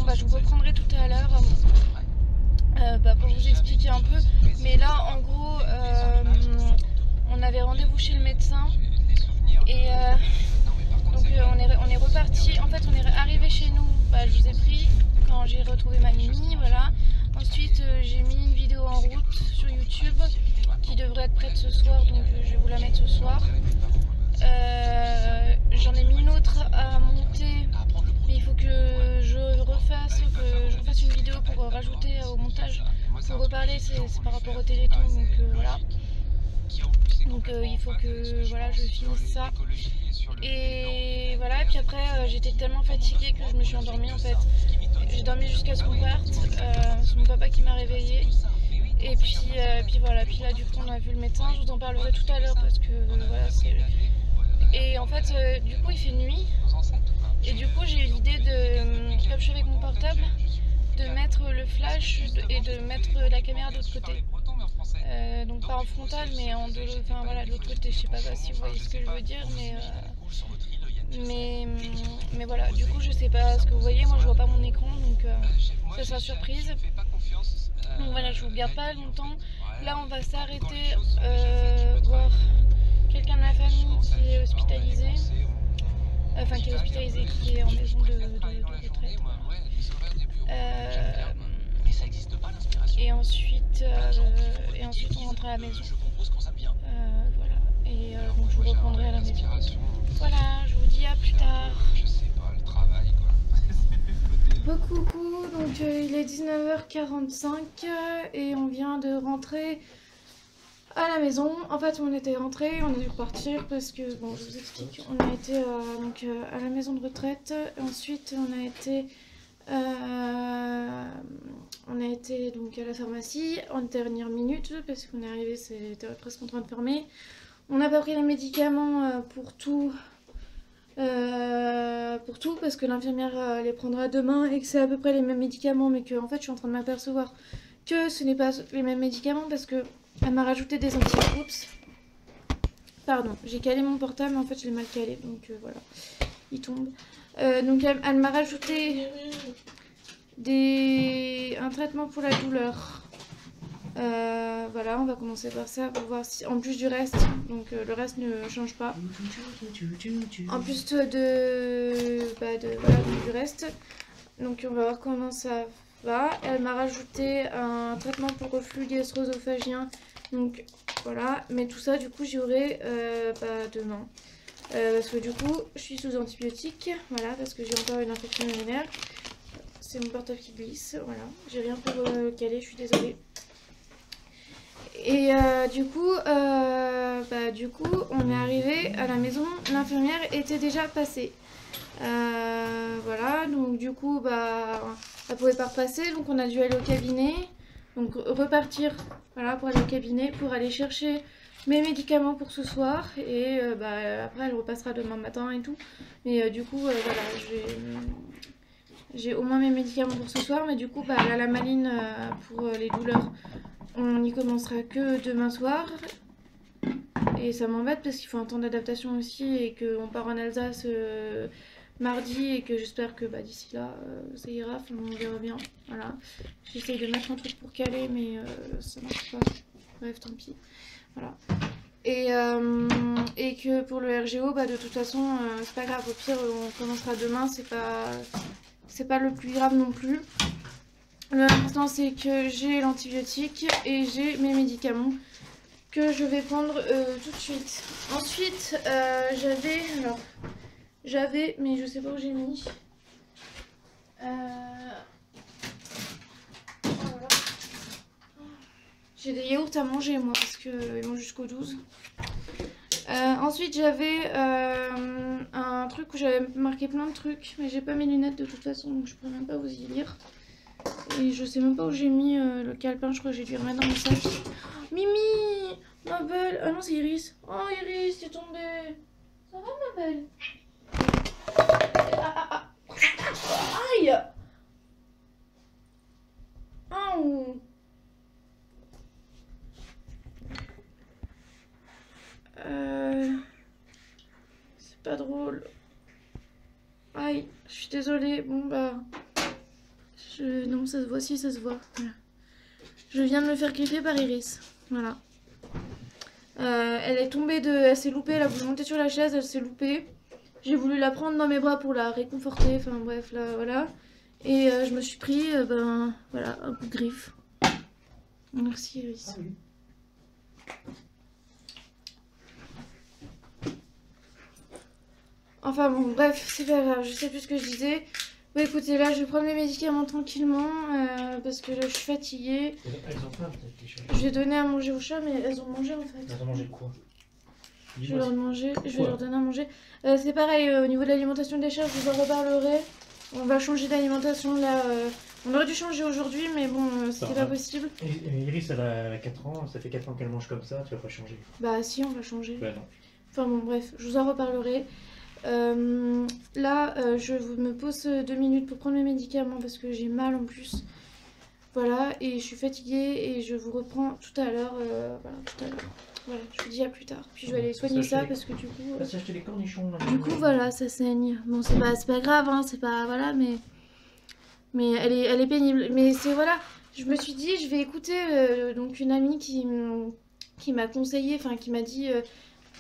bah, je vous reprendrai tout à l'heure pour vous expliquer un peu. Mais là, en gros, on avait rendez-vous chez le médecin et donc on est reparti. En fait, on est arrivé chez nous. Bah, je vous ai pris quand j'ai retrouvé ma Mimi, voilà. Ensuite, j'ai mis une vidéo en route sur YouTube qui devrait être prête ce soir, donc je vais vous la mettre ce soir. J'en ai mis une autre à monter, mais il faut que je refasse une vidéo pour rajouter au montage. Pour reparler, c'est par rapport au Téléthon, donc voilà. Donc il faut que voilà, je finisse ça. Et voilà, et puis après j'étais tellement fatiguée que je me suis endormie en fait. J'ai dormi jusqu'à ce qu'on parte, c'est mon papa qui m'a réveillée. Et puis voilà, puis là du coup on a vu le médecin, je vous en parlerai tout à l'heure parce que voilà c'est... Et en fait du coup il fait nuit, et du coup j'ai eu l'idée de, comme je suis avec mon portable, de mettre le flash et de mettre la caméra de l'autre côté. Donc pas en frontal mais enfin, voilà, de l'autre côté, je sais pas si vous voyez ce que je veux dire, mais voilà, du coup je sais pas ce que vous voyez, moi je vois pas mon écran, donc ça sera surprise. Donc voilà, je vous garde pas longtemps. Là on va s'arrêter voir quelqu'un de ma famille qui est hospitalisé, enfin qui est en maison de retraite. Et ensuite on rentre à la maison. Voilà, et donc je vous reprendrai à la maison. Voilà, je vous dis à plus tard. Coucou, donc il est 19h45 et on vient de rentrer à la maison. En fait on était rentré, on a dû repartir parce que, bon je vous explique, on a été à la maison de retraite, ensuite on a été donc à la pharmacie en dernière minute parce qu'on est arrivé, c'était presque en train de fermer. On n'a pas pris les médicaments pour tout parce que l'infirmière les prendra demain et que c'est à peu près les mêmes médicaments, mais que en fait je suis en train de m'apercevoir que ce n'est pas les mêmes médicaments parce que elle m'a rajouté des oups, pardon, j'ai calé mon portable mais en fait je l'ai mal calé, donc voilà, il tombe. Donc elle m'a rajouté un traitement pour la douleur. Voilà, on va commencer par ça pour voir si, en plus du reste, donc le reste ne change pas. En plus voilà, du reste, donc on va voir comment ça va. Elle m'a rajouté un traitement pour reflux gastro-œsophagien, donc voilà, mais tout ça du coup j'y aurai demain. Parce que du coup je suis sous antibiotiques, voilà, parce que j'ai encore une infection urinaire. C'est mon portable qui glisse, voilà, j'ai rien pour caler, je suis désolée. Et du coup, on est arrivé à la maison, l'infirmière était déjà passée. Voilà, donc du coup, elle pouvait pas repasser, donc on a dû aller au cabinet. Donc repartir, voilà, pour aller au cabinet, pour aller chercher mes médicaments pour ce soir. Et après, elle repassera demain matin et tout. Mais du coup, voilà, j'ai au moins mes médicaments pour ce soir. Mais du coup, là, la maline pour les douleurs, on n'y commencera que demain soir. Et ça m'embête parce qu'il faut un temps d'adaptation aussi et qu'on part en Alsace mardi et que j'espère que d'ici là ça ira, enfin, on verra bien. Voilà, j'essaye de mettre un truc pour caler mais ça marche pas. Bref, tant pis. Voilà. Et que pour le RGO, de toute façon, c'est pas grave. Au pire, on commencera demain. C'est pas le plus grave non plus. L'important c'est que j'ai l'antibiotique et j'ai mes médicaments que je vais prendre tout de suite. Ensuite j'avais, mais je sais pas où j'ai mis. Voilà. J'ai des yaourts à manger moi parce qu'ils mangent jusqu'au 12. Ensuite j'avais un truc où j'avais marqué plein de trucs, mais j'ai pas mes lunettes de toute façon donc je peux même pas vous y lire. Et je sais même pas où j'ai mis le calepin, je crois que j'ai dû remettre dans mon sac. Mimi, ma belle. Ah non, c'est Iris. Oh Iris, t'es tombée. Ça va ma belle? Aïe. Oh. C'est pas drôle. Aïe, je suis désolée. Bon Non, ça se voit, si ça se voit. Voilà. Je viens de me faire griffer par Iris. Voilà. Elle est tombée elle s'est loupée, elle a voulu monter sur la chaise, elle s'est loupée. J'ai voulu la prendre dans mes bras pour la réconforter, enfin bref, là, voilà. Et je me suis pris, voilà, un coup de griffe. Merci Iris. Ah, oui. Enfin bon, bref, c'est pas grave, je sais plus ce que je disais. Bah écoutez, là je vais prendre mes médicaments tranquillement parce que là, je suis fatiguée. Elles ont faim peut-être les chats. Je vais donner à manger aux chats, mais elles ont mangé en fait. Elles ont mangé quoi? Je vais leur donner à manger. C'est pareil, au niveau de l'alimentation des chats, je vous en reparlerai. On va changer d'alimentation là. On aurait dû changer aujourd'hui, mais bon, c'était pas possible. Iris, elle a 4 ans, ça fait 4 ans qu'elle mange comme ça, tu vas pas changer. Bah si, on va changer. Bah non. Enfin bon, bref, je vous en reparlerai. Là, je me pose 2 minutes pour prendre mes médicaments parce que j'ai mal en plus. Voilà, et je suis fatiguée et je vous reprends tout à l'heure. Voilà, tout à l'heure. Voilà, je vous dis à plus tard. Puis je vais aller soigner ça parce que du coup... On va s'acheter les cornichons là. Du coup, voilà, ça saigne. Bon, c'est pas grave, hein, c'est pas... Voilà, mais elle est pénible. Mais c'est... Voilà, je me suis dit, je vais écouter donc une amie qui m'a conseillé, enfin qui m'a dit...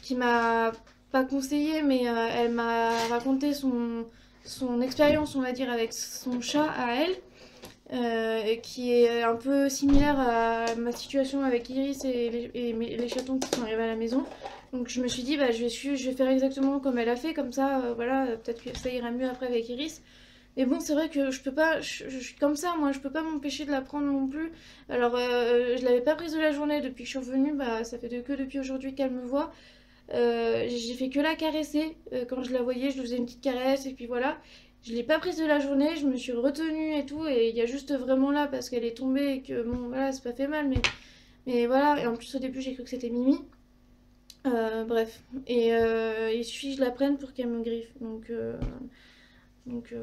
qui m'a pas conseillé, mais elle m'a raconté son expérience, on va dire, avec son chat à elle. Qui est un peu similaire à ma situation avec Iris et les chatons qui sont arrivés à la maison. Donc je me suis dit, bah, je vais faire exactement comme elle a fait, comme ça, voilà, peut-être que ça ira mieux après avec Iris. Mais bon, c'est vrai que je peux pas, je suis comme ça, moi, je peux pas m'empêcher de la prendre non plus. Alors, je l'avais pas prise de la journée depuis que je suis revenue, bah, ça fait que depuis aujourd'hui qu'elle me voit. J'ai fait que la caresser. Quand je la voyais, je lui faisais une petite caresse et puis voilà. Je l'ai pas prise de la journée, je me suis retenue et tout, et il y a juste vraiment là parce qu'elle est tombée et que bon voilà, c'est pas fait mal, mais voilà, et en plus au début j'ai cru que c'était Mimi. Bref, et il suffit que je la prenne pour qu'elle me griffe, donc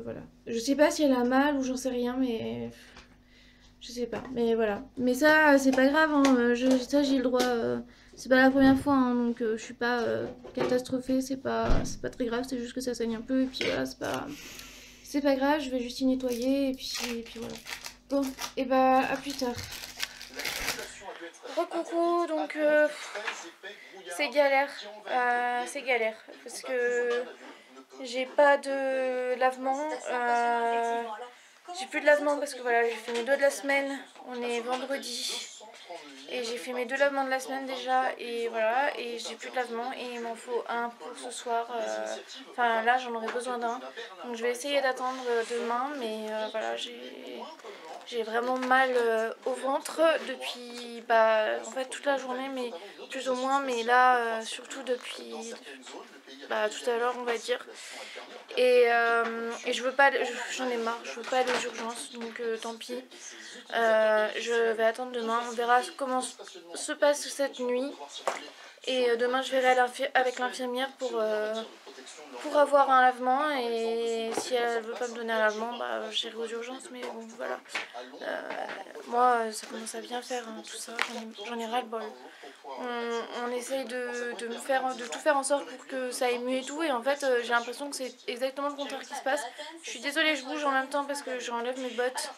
voilà. Je sais pas si elle a mal ou j'en sais rien, mais je sais pas, mais voilà. Mais ça, c'est pas grave, hein. Ça j'ai le droit. C'est pas la première fois, hein, donc je suis pas catastrophée, c'est pas très grave, c'est juste que ça saigne un peu, et puis voilà, c'est pas grave, je vais juste y nettoyer, et puis voilà. Bon, et bah à plus tard. Recoucou, donc c'est galère, parce que j'ai pas de lavement, j'ai plus de lavement parce que voilà, j'ai fait mes 2 de la semaine, on est vendredi. Et j'ai fait mes 2 lavements de la semaine déjà, et voilà, et j'ai plus de lavement, et il m'en faut un pour ce soir, enfin là j'en aurais besoin d'un, donc je vais essayer d'attendre demain, mais voilà, j'ai vraiment mal au ventre depuis, en fait toute la journée, mais plus ou moins, mais là surtout depuis, tout à l'heure on va dire, et je veux pas, j'en ai marre, je veux pas aller aux urgences, donc tant pis. Je vais attendre demain, on verra comment se passe cette nuit, et demain je verrai avec l'infirmière pour avoir un lavement, et si elle veut pas me donner un lavement, j'irai aux urgences, mais bon voilà. Moi ça commence à bien faire, hein, tout ça, j'en ai ras le bol. On essaye de tout faire en sorte pour que ça aille mieux et tout, et en fait j'ai l'impression que c'est exactement le contraire qui se passe. Je suis désolée, je bouge en même temps parce que j'enlève mes bottes,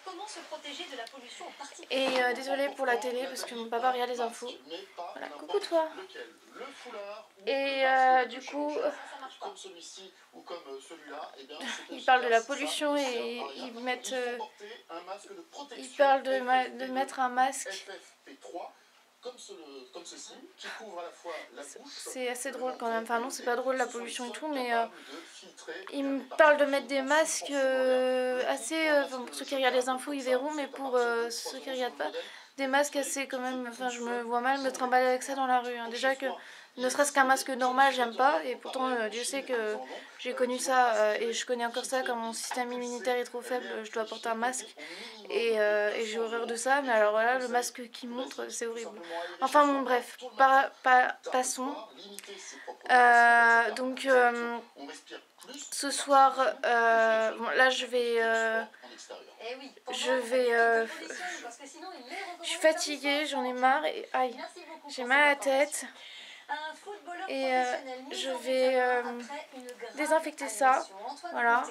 et désolée pour la télé parce que mon papa regarde les infos. Voilà, coucou toi. Et du coup ils parlent de la pollution et ils parlent de mettre un masque. C'est assez drôle quand même, enfin non c'est pas drôle la pollution et tout, mais ils me parlent de mettre des masques pour ceux qui regardent les infos ils verront, mais pour ceux qui regardent pas, des masques assez quand même, enfin je me vois mal me trimballer avec ça dans la rue, hein. Déjà que ne serait-ce qu'un masque normal j'aime pas, et pourtant Dieu sait que j'ai connu ça, et je connais encore ça, quand mon système immunitaire est trop faible, je dois porter un masque, et j'ai horreur de ça, mais alors voilà, le masque qui montre, c'est horrible. Enfin bon bref, passons. Donc ce soir, bon là je suis fatiguée, j'en ai marre, et aïe, j'ai mal à la tête. Et je vais désinfecter ça. Voilà.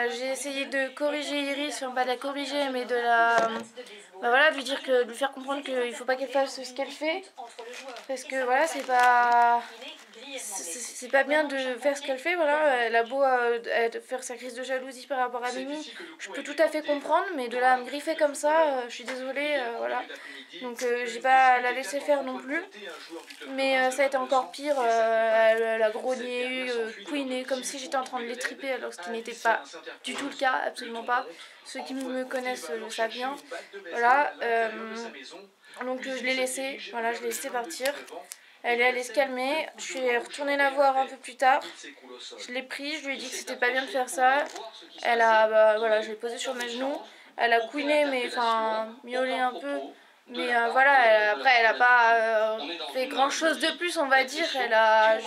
J'ai essayé de corriger Iris, enfin pas de la corriger, mais de la... Bah voilà, de lui dire que, de lui faire comprendre qu'il ne faut pas qu'elle fasse ce qu'elle fait. Parce que voilà, c'est pas bien de faire ce qu'elle fait, voilà. Elle a beau faire sa crise de jalousie par rapport à Mimi, je peux tout à fait comprendre, mais de là à me griffer comme ça, je suis désolée, voilà. Donc j'ai pas la laisser faire non plus. Mais ça a été encore pire, elle a grogné, couiné, comme si j'étais en train de les triper, alors ce qui n'était pas du tout le cas, absolument pas. Ceux qui me connaissent le savent bien. Voilà, donc je l'ai laissée, voilà, je l'ai laissée partir. Elle est allée se calmer, je suis retournée la voir un peu plus tard. Je l'ai pris, je lui ai dit que c'était pas bien de faire ça. Elle a, voilà, je l'ai posée sur mes genoux. Elle a couiné, mais enfin, miaulé un peu. Mais voilà, après elle a pas fait grand chose de plus, on va dire. Elle a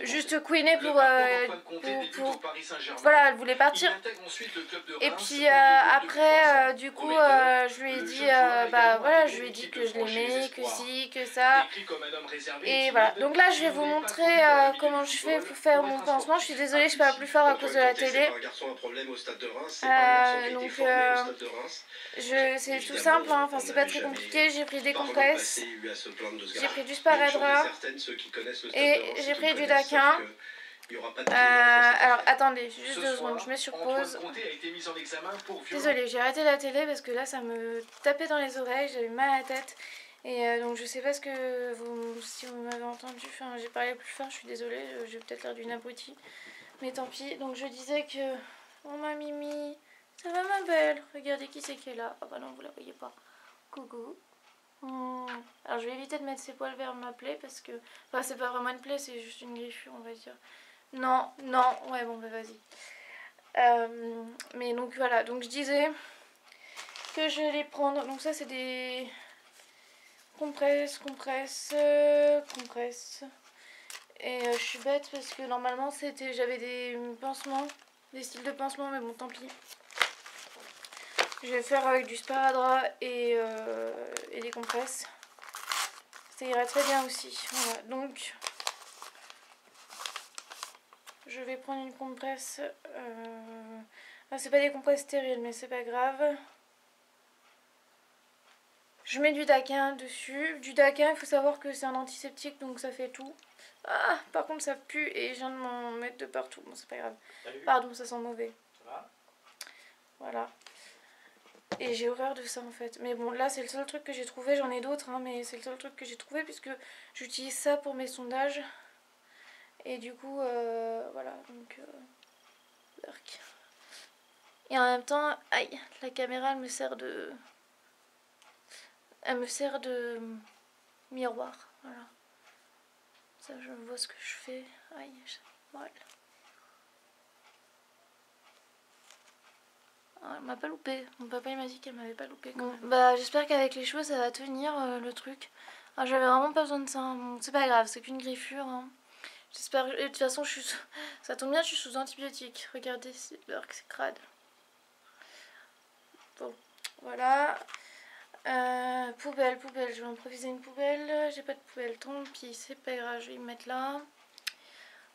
juste couiné pour voilà, elle voulait partir. Et puis après, du coup, je lui ai dit, bah voilà, je lui ai dit que je l'aimais, que si, que ça. Et voilà, donc là je vais vous montrer comment je fais pour faire mon pansement. Je suis désolée, je parle plus fort à cause de la télé. Donc c'est tout simple, hein. Enfin c'est pas très compliqué. J'ai pris des compresses, j'ai pris du sparadrap et j'ai pris du daquin. Alors attendez, juste 2 secondes, je mets sur pause. Désolée, j'ai arrêté la télé parce que là ça me tapait dans les oreilles, j'avais mal à la tête. Et donc je sais pas ce que si vous m'avez entendu, enfin j'ai parlé plus fort, je suis désolée, j'ai peut-être l'air d'une abrutie. Mais tant pis, donc je disais que... Oh ma Mimi, ça va ma belle? Regardez qui c'est qui est là. Ah bah non, vous la voyez pas. Coucou. Alors je vais éviter de mettre ses poils vers ma plaie parce que... Enfin c'est pas vraiment une plaie, c'est juste une griffure on va dire. Non, non, ouais bon bah vas-y. Mais donc voilà, donc je disais que je vais prendre... Donc ça c'est des... compresses. Et je suis bête parce que normalement j'avais des pansements, des styles de pansement, mais bon tant pis. Je vais faire avec du sparadrap et des compresses. Ça ira très bien aussi. Voilà, donc je vais prendre une compresse. C'est pas des compresses stériles, mais c'est pas grave. Je mets du daquin dessus. Du daquin, il faut savoir que c'est un antiseptique, donc ça fait tout. Ah, par contre ça pue et je viens de m'en mettre de partout. Bon, c'est pas grave. Salut. Pardon, ça sent mauvais. Ça va? Voilà. Et j'ai horreur de ça en fait. Mais bon, là c'est le seul truc que j'ai trouvé. J'en ai d'autres, hein, mais c'est le seul truc que j'ai trouvé puisque j'utilise ça pour mes sondages. Et du coup, voilà. Donc, et en même temps, aïe, la caméra elle me sert de... Elle me sert de miroir. Voilà. Ça, je vois ce que je fais. Aïe, j'ai mal. Ah, elle m'a pas loupé. Mon papa il m'a dit qu'elle m'avait pas loupé quand même. Bah j'espère qu'avec les cheveux ça va tenir le truc. Ah, j'avais vraiment pas besoin de ça. Bon, c'est pas grave, c'est qu'une griffure. Hein. J'espère. Et de toute façon, ça tombe bien, je suis sous antibiotiques. Regardez, c'est crade. Bon, voilà. Poubelle, je vais improviser une poubelle. J'ai pas de poubelle, tant pis, c'est pas grave, je vais me mettre là.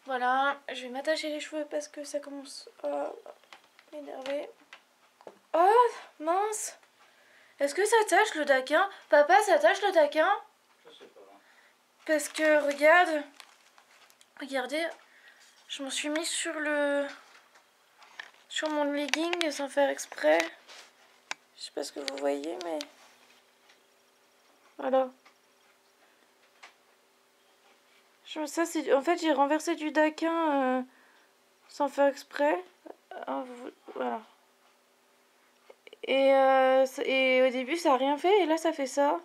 Voilà, je vais m'attacher les cheveux parce que ça commence à m'énerver. Oh mince! Est-ce que ça tâche le daquin? Papa, ça tâche le daquin? Je sais pas. Parce que regardez, je m'en suis mis sur mon legging sans faire exprès. Je sais pas ce que vous voyez, mais voilà. En fait, j'ai renversé du daquin sans faire exprès. Voilà. Et au début, ça a rien fait. Et là, ça fait ça.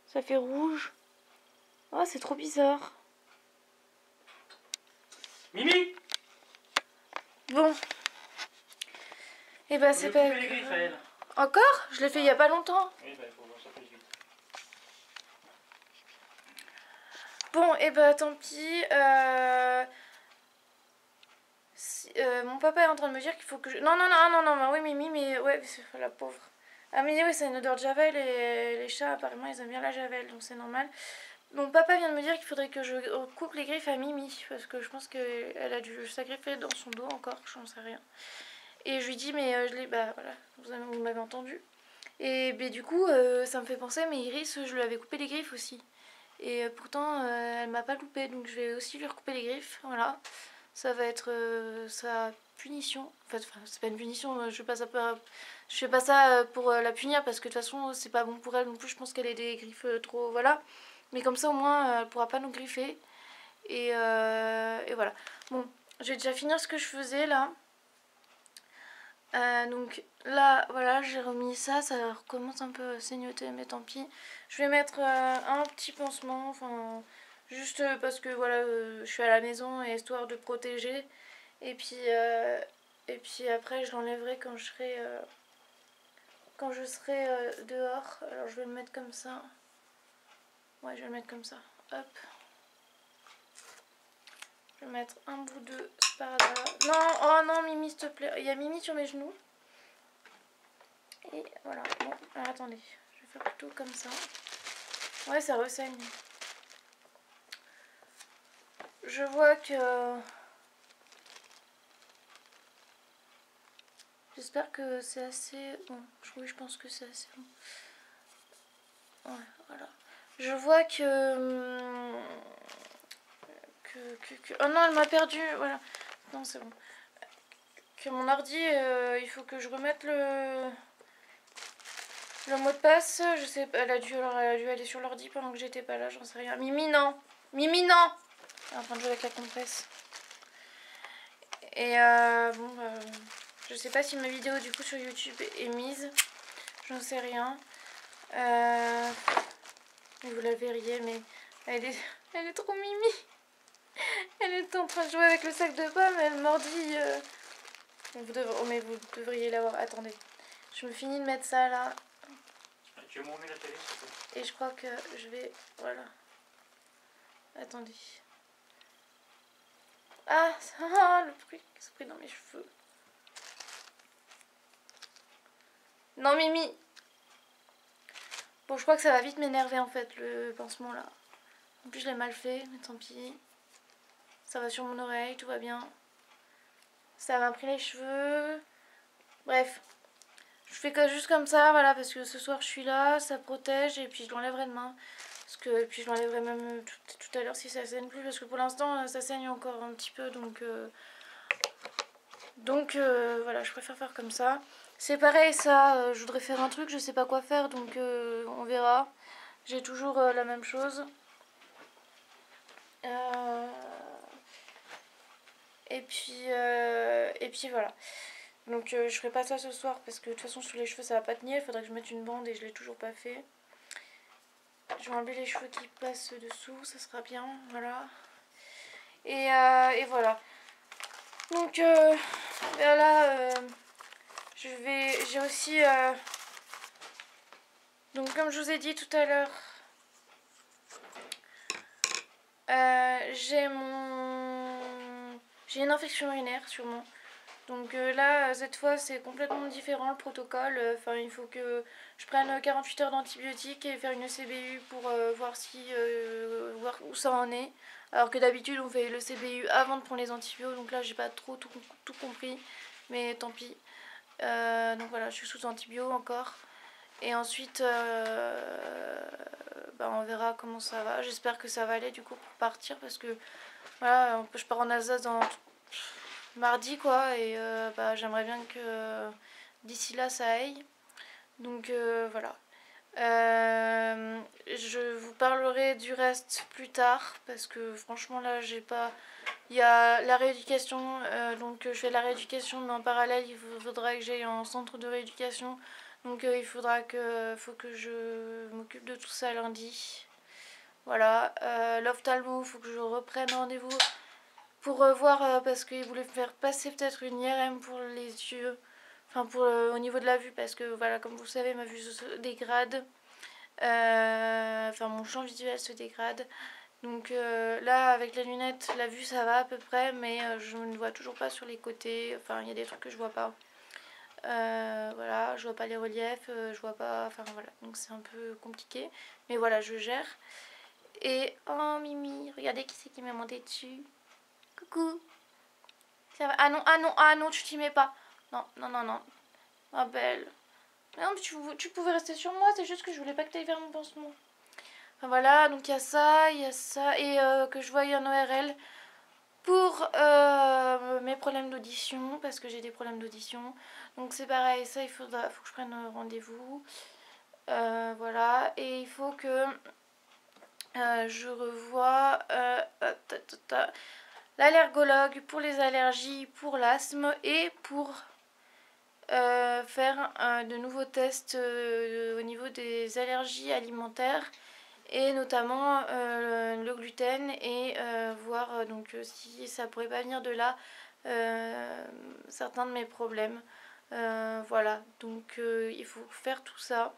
Ça fait rouge. Oh, c'est trop bizarre. Mimi! Bon. Et bah, c'est pas... Encore? Je l'ai fait il y a pas longtemps. Oui, bah, il faut voir ça plus vite. Bon, et bah, tant pis. Mon papa est en train de me dire qu'il faut que je... Non, oui, Mimi, mais ouais, la pauvre. Ah mais oui, c'est une odeur de javel et les chats apparemment ils aiment bien la javel, donc c'est normal. Mon papa vient de me dire qu'il faudrait que je coupe les griffes à Mimi, parce que je pense qu'elle a dû s'agriffer dans son dos encore, j'en sais rien. Et je lui dis mais je l'ai, bah voilà, vous m'avez entendu. Et bah, du coup ça me fait penser, mais Iris je lui avais coupé les griffes aussi. Et pourtant elle m'a pas loupé, donc je vais aussi lui recouper les griffes, voilà. Ça va être sa punition. En fait, enfin, c'est pas une punition, je fais pas ça pour la punir parce que de toute façon c'est pas bon pour elle non plus, je pense qu'elle ait des griffes trop, voilà. Mais comme ça au moins elle pourra pas nous griffer. Et voilà. Bon, je vais déjà finir ce que je faisais là. Donc là, voilà, j'ai remis ça, ça recommence un peu à saignoter, mais tant pis. Je vais mettre un petit pansement, enfin, juste parce que voilà, je suis à la maison et histoire de protéger. Et puis après, je l'enlèverai quand je serai dehors. Alors je vais le mettre comme ça. Ouais, je vais le mettre comme ça. Hop. Je vais mettre un bout de sparadrap. Non, oh non, Mimi, s'il te plaît. Il y a Mimi sur mes genoux. Et voilà. Bon, alors attendez. Je vais faire plutôt comme ça. Ouais, ça ressaigne. Je vois que... J'espère que c'est assez... Bon, oui, je pense que c'est assez bon. Ouais, voilà. Je vois Oh non, elle m'a perdu. Voilà. Non, c'est bon. Que mon ordi, il faut que je remette le mot de passe. Je sais pas, elle a dû aller sur l'ordi pendant que j'étais pas là, j'en sais rien. Mimi, non. Mimi, non. Elle est en train de jouer avec la compresse. Et bon, je sais pas si ma vidéo du coup sur YouTube est mise. J'en sais rien. Vous la verriez, mais elle est trop mimi. Elle est en train de jouer avec le sac de pommes, elle mordit. Mais vous devriez l'avoir. Attendez. Je me finis de mettre ça là. Tu veux m'emmener la télé? Et je crois que je vais... Voilà. Attendez. Ah, le bruit qui s'est pris dans mes cheveux. Non, Mimi. Bon, je crois que ça va vite m'énerver en fait, le pansement là. En plus, je l'ai mal fait, mais tant pis. Ça va sur mon oreille, tout va bien. Ça m'a pris les cheveux. Bref. Je fais juste comme ça, voilà, parce que ce soir je suis là, ça protège, et puis je l'enlèverai demain. Et puis je l'enlèverai même tout à l'heure si ça saigne plus, parce que pour l'instant ça saigne encore un petit peu, donc voilà, je préfère faire comme ça. C'est pareil, ça, je voudrais faire un truc, je sais pas quoi faire, donc on verra. J'ai toujours la même chose. Et puis voilà. Donc je ferai pas ça ce soir parce que de toute façon sous les cheveux ça va pas tenir. Il faudrait que je mette une bande et je l'ai toujours pas fait. Je vais enlever les cheveux qui passent dessous, ça sera bien, voilà. Et voilà. Donc là j'ai aussi donc comme je vous ai dit tout à l'heure, j'ai une infection urinaire sûrement. Donc là, cette fois, c'est complètement différent le protocole. Enfin, il faut que je prenne 48 heures d'antibiotiques et faire une ECBU pour voir où ça en est. Alors que d'habitude, on fait le CBU avant de prendre les antibiotiques. Donc là, j'ai pas trop tout compris. Mais tant pis. Donc voilà, je suis sous antibio encore. Et ensuite, on verra comment ça va. J'espère que ça va aller du coup pour partir. Parce que voilà, je pars en Alsace dans mardi quoi, et j'aimerais bien que d'ici là ça aille. Donc voilà. Je vous parlerai du reste plus tard parce que franchement là j'ai pas... Il y a la rééducation, donc je fais la rééducation, mais en parallèle il faudra que j'aille en centre de rééducation. Donc il faut que je m'occupe de tout ça lundi. Voilà, l'ophtalmo, il faut que je reprenne rendez-vous pour voir parce qu'il voulait me faire passer peut-être une IRM pour les yeux, enfin au niveau de la vue, parce que voilà, comme vous le savez, ma vue se dégrade, enfin mon champ visuel se dégrade. Donc là avec les lunettes la vue ça va à peu près, mais je ne vois toujours pas sur les côtés, enfin il y a des trucs que je vois pas. Voilà, je vois pas les reliefs, je vois pas, enfin voilà, donc c'est un peu compliqué, mais voilà, je gère. Et oh Mimi, regardez qui c'est qui m'a monté dessus. Coucou. Ça va? Ah non, ah non, ah non, tu t'y mets pas. Non, non, non, non, ma belle. Non, mais tu pouvais rester sur moi, c'est juste que je voulais pas que tu ailles vers mon pansement. Enfin voilà, donc il y a ça, et que je voie un ORL pour mes problèmes d'audition, parce que j'ai des problèmes d'audition. Donc c'est pareil, ça faut que je prenne rendez-vous. Voilà, et il faut que je revoie l'allergologue pour les allergies, pour l'asthme et pour faire de nouveaux tests au niveau des allergies alimentaires et notamment le gluten et voir donc si ça pourrait pas venir de là certains de mes problèmes. Voilà, donc il faut faire tout ça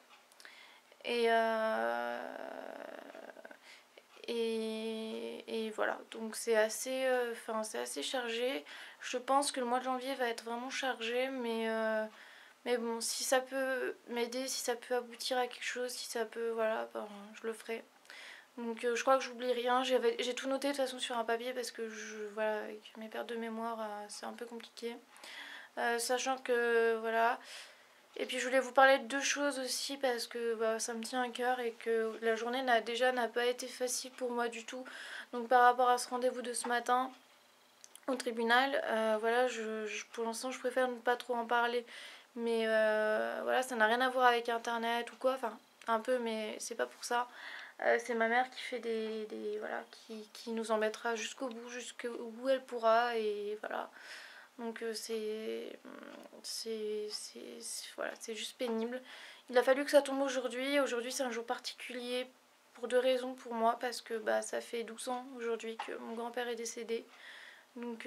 et et voilà, donc c'est assez, c'est assez chargé. Je pense que le mois de janvier va être vraiment chargé, mais bon, si ça peut m'aider, si ça peut aboutir à quelque chose, si ça peut, voilà, ben, je le ferai. Donc je crois que j'oublie rien. J'ai tout noté de toute façon sur un papier parce que voilà, avec mes pertes de mémoire, c'est un peu compliqué. Sachant que voilà. Et puis je voulais vous parler de deux choses aussi parce que bah, ça me tient à cœur et que la journée n'a pas été facile pour moi du tout. Donc par rapport à ce rendez-vous de ce matin au tribunal, voilà, pour l'instant je préfère ne pas trop en parler. Mais voilà, ça n'a rien à voir avec internet ou quoi, enfin un peu, mais c'est pas pour ça. C'est ma mère qui fait voilà, qui nous embêtera jusqu'au bout elle pourra, et voilà. Donc voilà, c'est juste pénible. Il a fallu que ça tombe aujourd'hui. Aujourd'hui c'est un jour particulier pour deux raisons pour moi, parce que bah, ça fait 12 ans aujourd'hui que mon grand-père est décédé. Donc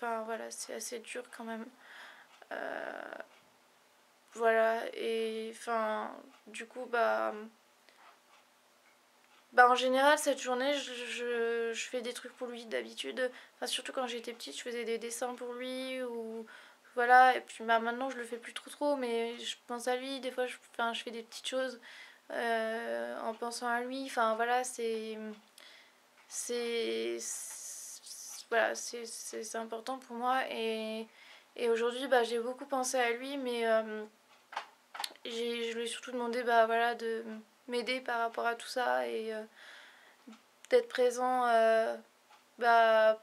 voilà, c'est assez dur quand même. Voilà, et du coup en général cette journée je fais des trucs pour lui d'habitude. Surtout quand j'étais petite, je faisais des dessins pour lui, ou voilà, et puis maintenant je le fais plus trop, mais je pense à lui des fois. Je fais des petites choses en pensant à lui. Enfin voilà, voilà, c'est important pour moi, et aujourd'hui bah, j'ai beaucoup pensé à lui, mais je lui ai surtout demandé bah, voilà, de m'aider par rapport à tout ça, et d'être présent bah,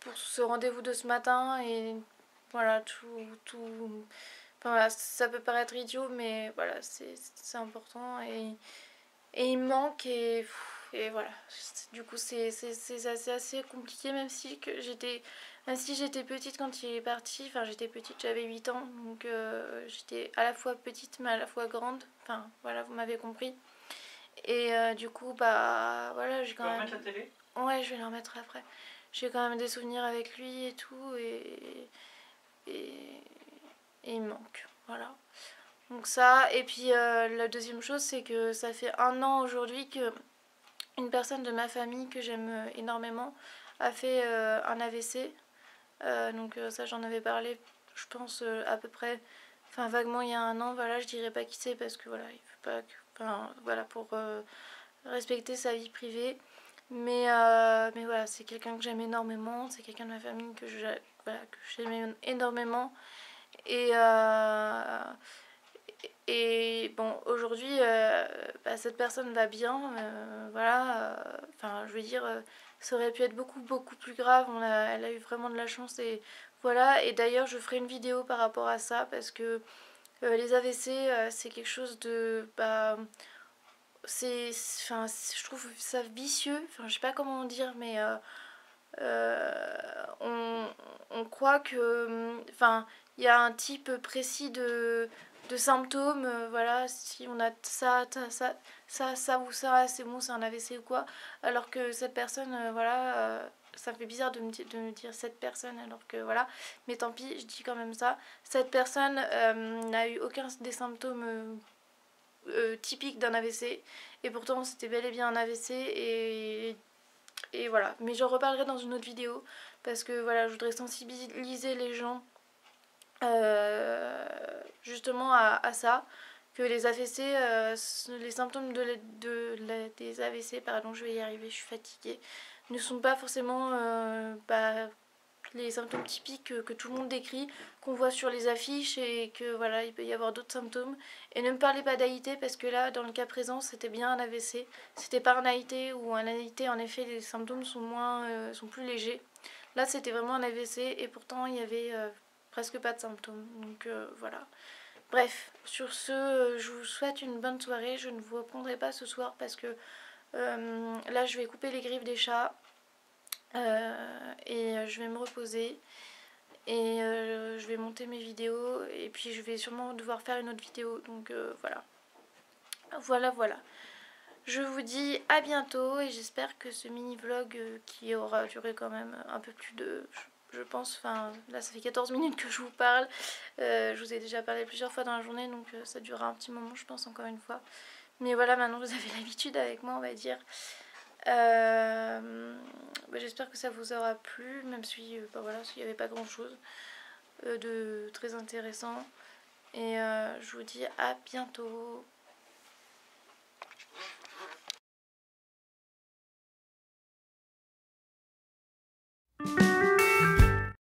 pour ce rendez-vous de ce matin, et voilà, enfin, voilà, ça peut paraître idiot, mais voilà, c'est important, et il me manque, et voilà. Du coup c'est assez compliqué, même si j'étais petite quand il est parti. Enfin j'étais petite, j'avais 8 ans, donc j'étais à la fois petite mais à la fois grande. Enfin voilà, vous m'avez compris. Et du coup bah voilà, j'ai quand même... Tu peux remettre la télé ? Ouais, je vais la remettre après. J'ai quand même des souvenirs avec lui et tout, et il me manque, voilà. Donc ça, et puis la deuxième chose, c'est que ça fait 1 an aujourd'hui que une personne de ma famille que j'aime énormément a fait un AVC. Donc ça, j'en avais parlé, je pense, à peu près, vaguement il y a 1 an. Voilà, je dirais pas qui c'est parce que voilà, il faut pas que, voilà, pour respecter sa vie privée. Mais voilà, c'est quelqu'un que j'aime énormément, c'est quelqu'un de ma famille que j'aime énormément. Et bon, aujourd'hui, cette personne va bien, voilà. Je veux dire, ça aurait pu être beaucoup plus grave. Elle a eu vraiment de la chance, et voilà. Et d'ailleurs, je ferai une vidéo par rapport à ça, parce que les AVC, c'est quelque chose de... je trouve ça vicieux. Je sais pas comment dire, mais on croit que... il y a un type précis de symptômes, voilà, si on a ça ou ça, c'est bon, c'est un AVC ou quoi, alors que cette personne, voilà, ça fait bizarre de me dire cette personne, alors que voilà, mais tant pis, je dis quand même ça. Cette personne n'a eu aucun des symptômes typiques d'un AVC, et pourtant c'était bel et bien un AVC, et Et voilà, mais j'en reparlerai dans une autre vidéo parce que voilà, je voudrais sensibiliser les gens justement à ça, que les AVC, les symptômes des AVC, pardon, je vais y arriver, je suis fatiguée, ne sont pas forcément les symptômes typiques que tout le monde décrit, qu'on voit sur les affiches, et que voilà, il peut y avoir d'autres symptômes. Et ne me parlez pas d'AIT parce que là, dans le cas présent, c'était bien un AVC, c'était pas un AIT, ou un AIT, en effet, les symptômes sont plus légers. Là, c'était vraiment un AVC et pourtant il y avait presque pas de symptômes. Donc voilà. Bref, sur ce, je vous souhaite une bonne soirée. Je ne vous reprendrai pas ce soir parce que là, je vais couper les griffes des chats et je vais me reposer. Et je vais monter mes vidéos et puis je vais sûrement devoir faire une autre vidéo. Donc voilà. Voilà. Je vous dis à bientôt et j'espère que ce mini vlog qui aura duré quand même un peu plus de... Je pense, enfin là ça fait 14 minutes que je vous parle. Je vous ai déjà parlé plusieurs fois dans la journée, donc ça durera un petit moment, je pense, encore une fois. Mais voilà, maintenant vous avez l'habitude avec moi, on va dire. J'espère que ça vous aura plu, même si voilà, s'il n'y avait pas grand chose de très intéressant. Et je vous dis à bientôt.